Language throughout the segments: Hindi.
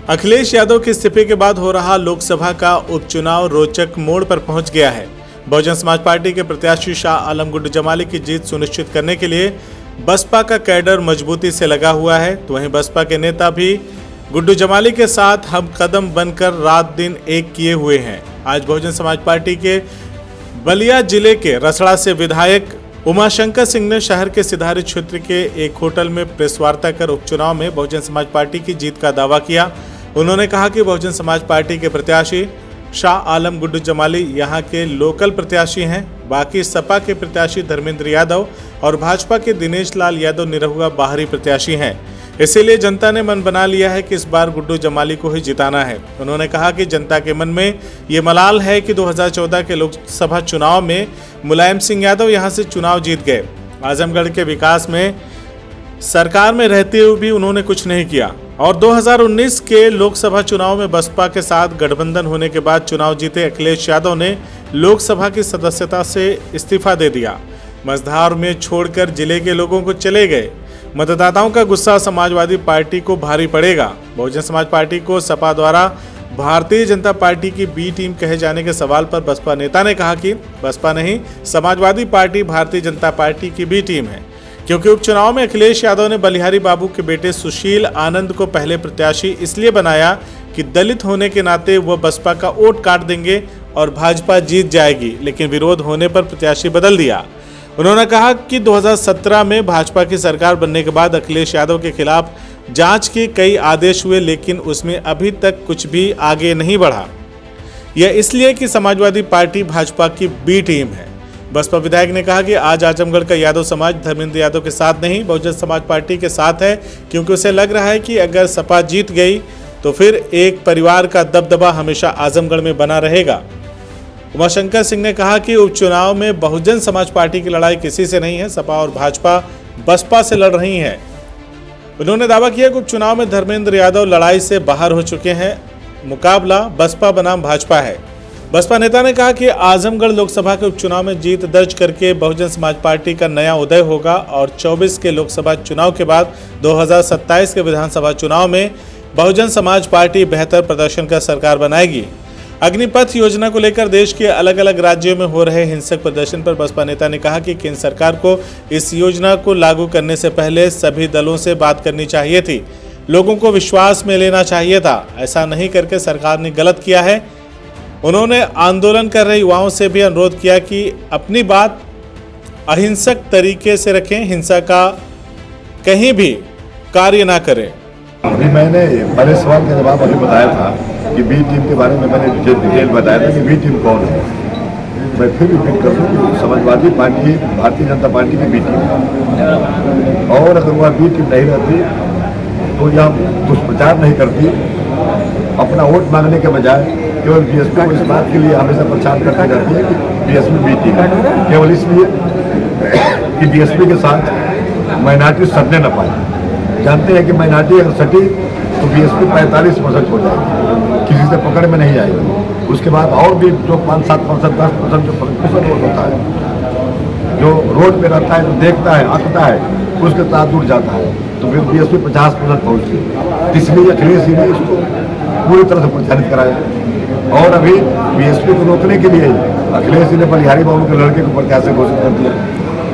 अखिलेश यादव के इस्तीफे के बाद हो रहा लोकसभा का उपचुनाव रोचक मोड़ पर पहुंच गया है। बहुजन समाज पार्टी के प्रत्याशी शाह आलम गुड्डू जमाली की जीत सुनिश्चित करने के लिए बसपा का कैडर मजबूती से लगा हुआ है, तो वहीं बसपा के नेता भी गुड्डू जमाली के साथ हम कदम बनकर रात दिन एक किए हुए हैं। आज बहुजन समाज पार्टी के बलिया जिले के रसड़ा से विधायक उमाशंकर सिंह ने शहर के सिधारी क्षेत्र के एक होटल में प्रेस वार्ता कर उपचुनाव में बहुजन समाज पार्टी की जीत का दावा किया। उन्होंने कहा कि बहुजन समाज पार्टी के प्रत्याशी शाह आलम गुड्डू जमाली यहां के लोकल प्रत्याशी हैं, बाकी सपा के प्रत्याशी धर्मेंद्र यादव और भाजपा के दिनेश लाल यादव निरहुआ बाहरी प्रत्याशी हैं। इसीलिए जनता ने मन बना लिया है कि इस बार गुड्डू जमाली को ही जिताना है। उन्होंने कहा कि जनता के मन में ये मलाल है कि 2014 के लोकसभा चुनाव में मुलायम सिंह यादव यहां से चुनाव जीत गए। आजमगढ़ के विकास में सरकार में रहते हुए भी उन्होंने कुछ नहीं किया और 2019 के लोकसभा चुनाव में बसपा के साथ गठबंधन होने के बाद चुनाव जीते अखिलेश यादव ने लोकसभा की सदस्यता से इस्तीफा दे दिया। मझधार में छोड़कर जिले के लोगों को चले गए। मतदाताओं का गुस्सा समाजवादी पार्टी को भारी पड़ेगा। बहुजन समाज पार्टी को सपा द्वारा भारतीय जनता पार्टी की बी टीम कहे जाने के सवाल पर बसपा नेता ने कहा कि बसपा नहीं, समाजवादी पार्टी भारतीय जनता पार्टी की बी टीम है, क्योंकि उपचुनाव में अखिलेश यादव ने बलिहारी बाबू के बेटे सुशील आनंद को पहले प्रत्याशी इसलिए बनाया कि दलित होने के नाते वह बसपा का वोट काट देंगे और भाजपा जीत जाएगी, लेकिन विरोध होने पर प्रत्याशी बदल दिया। उन्होंने कहा कि 2017 में भाजपा की सरकार बनने के बाद अखिलेश यादव के खिलाफ जांच के कई आदेश हुए, लेकिन उसमें अभी तक कुछ भी आगे नहीं बढ़ा। यह इसलिए कि समाजवादी पार्टी भाजपा की बी टीम है। बसपा विधायक ने कहा कि आज आजमगढ़ का यादव समाज धर्मेंद्र यादव के साथ नहीं, बहुजन समाज पार्टी के साथ है, क्योंकि उसे लग रहा है कि अगर सपा जीत गई तो फिर एक परिवार का दबदबा हमेशा आजमगढ़ में बना रहेगा। उमाशंकर सिंह ने कहा कि उपचुनाव में बहुजन समाज पार्टी की लड़ाई किसी से नहीं है, सपा और भाजपा बसपा से लड़ रही है। उन्होंने दावा किया कि उपचुनाव में धर्मेंद्र यादव लड़ाई से बाहर हो चुके हैं, मुकाबला बसपा बनाम भाजपा है। बसपा नेता ने कहा कि आजमगढ़ लोकसभा के उपचुनाव में जीत दर्ज करके बहुजन समाज पार्टी का नया उदय होगा और 24 के लोकसभा चुनाव के बाद 2027 के विधानसभा चुनाव में बहुजन समाज पार्टी बेहतर प्रदर्शन कर सरकार बनाएगी। अग्निपथ योजना को लेकर देश के अलग अलग राज्यों में हो रहे हिंसक प्रदर्शन पर बसपा नेता ने कहा कि केंद्र सरकार को इस योजना को लागू करने से पहले सभी दलों से बात करनी चाहिए थी, लोगों को विश्वास में लेना चाहिए था। ऐसा नहीं करके सरकार ने गलत किया है। उन्होंने आंदोलन कर रहे युवाओं से भी अनुरोध किया कि अपनी बात अहिंसक तरीके से रखें, हिंसा का कहीं भी कार्य ना करें। अभी मैंने पहले सवाल का जवाब अभी बताया था कि बी टीम के बारे में मैंने डिटेल बताया था कि बी टीम कौन है। मैं फिर रिपीट कर दूं कि समाजवादी पार्टी भारतीय जनता पार्टी की बी टीम है और अगर वह बी टीम नहीं रहती तो यह दुष्प्रचार नहीं करती, अपना वोट मांगने के बजाय केवल बीएसपी को इस बात के लिए हमेशा प्रचार करती रहती है कि बीएसपी बी टीम है, केवल इसलिए कि बीएसपी के साथ माइनॉरिटी सटने न पाए। जानते हैं कि माइनॉरिटी अगर सटी तो बीएसपी 45% हो जाएगी, किसी से पकड़ में नहीं आएगी। उसके बाद और भी जो 5-7%, 10% जो प्रतिशत वोट होता है, जो रोड पे रहता है, जो देखता है, आंकता है, उसके साथ दूर जाता है, तो फिर बीएसपी 50% पहुँचती। इसलिए अखिलेश जी ने इसको पूरी तरह से प्रचारित कराया और अभी बीएसपी को रोकने के लिए अखिलेश जी ने बलिहारी बाबू के लड़के को प्रत्याशी घोषित कर दिया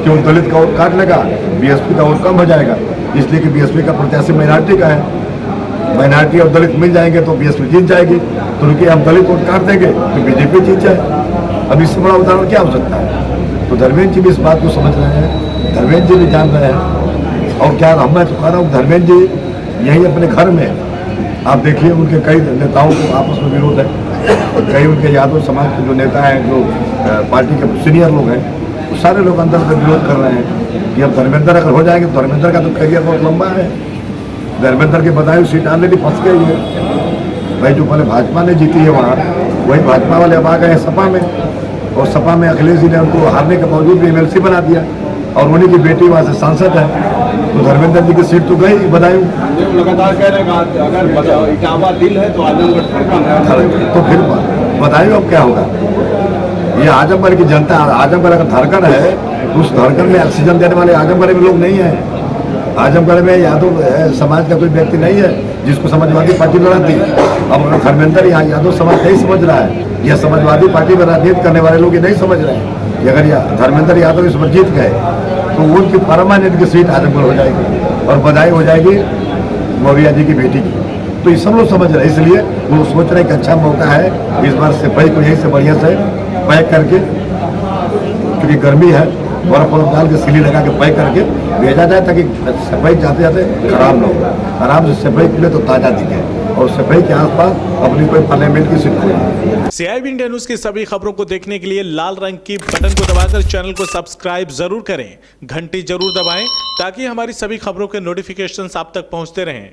कि उन दलित का वोट काट लेगा, बीएसपी का वोट कम हो जाएगा, इसलिए कि बीएसपी का प्रत्याशी माइनॉरिटी का है। माइनॉरिटी और दलित मिल जाएंगे तो बीएसपी जीत जाएगी, तो रुकिए हम दलित वोट काट देंगे तो बीजेपी जीत जाए। अब इससे बड़ा उदाहरण क्या हो सकता है? तो धर्मेंद्र जी भी इस बात को समझ रहे हैं, धर्मेंद्र जी भी जान रहे हैं। और क्या मैं तो कह रहा हूँ, धर्मेंद्र जी यही अपने घर में आप देखिए उनके कई नेताओं को आपस में विरोध है, कई उनके यादव समाज के जो नेता हैं, जो पार्टी के सीनियर लोग हैं, वो सारे लोग अंदर से विरोध कर रहे हैं कि अब धर्मेंद्र अगर हो जाएंगे तो धर्मेंद्र का तो करियर बहुत लंबा है। धर्मेंद्र के बदायूं सीट ऑलरेडी फंस गई है भाई, जो पहले भाजपा ने जीती है वहाँ, वही भाजपा वाले अब आ गए हैं सपा में, और सपा में अखिलेश जी ने उनको हारने के बावजूद भी एमएलसी बना दिया और उन्हीं की बेटी वहाँ से सांसद है, तो धर्मेंद्र जी की सीट तो गई बदायूं। लगातार कह रहे हैं अगर इटावा दिल है तो आजमगढ़ धड़कन है, तो फिर बदायूं अब क्या होगा? ये आजमगढ़ की जनता, आजमगढ़ अगर धड़कन है, उस धड़कन में ऑक्सीजन देने वाले आजमगढ़ में लोग नहीं है। आजमगढ़ में यादव समाज का कोई व्यक्ति नहीं है जिसको समाजवादी पार्टी लड़ाती है। अब अगर धर्मेंद्र यादव समाज नहीं समझ रहा है, यह समाजवादी पार्टी में राजनीति करने वाले लोग ये नहीं समझ रहे हैं कि अगर धर्मेंद्र यादव इस पर जीत गए तो उनकी परमानेंट की सीट आजमगढ़ हो जाएगी और बधाई हो जाएगी मौर्य जी की बेटी की। तो ये सब लोग समझ रहे हैं, इसलिए वो सोच रहे हैं कि अच्छा मौका है इस बार सिपाही को यहीं से बढ़िया से पैक करके, क्योंकि गर्मी है, बर्फ डाल के सिली लगा के पैक करके भेजा जाए ताकि सिपाही जाते जाते खराब ना हो। आराम से सिपाही खुले तो ताज़ा दिखे और सिपाही के आसपास अपनी कोई पार्लियामेंट की सीट खोले। CIB इंडिया न्यूज की सभी खबरों को देखने के लिए लाल रंग की बटन को दबाकर चैनल को सब्सक्राइब जरूर करें, घंटी जरूर दबाएं ताकि हमारी सभी खबरों के नोटिफिकेशंस आप तक पहुंचते रहें।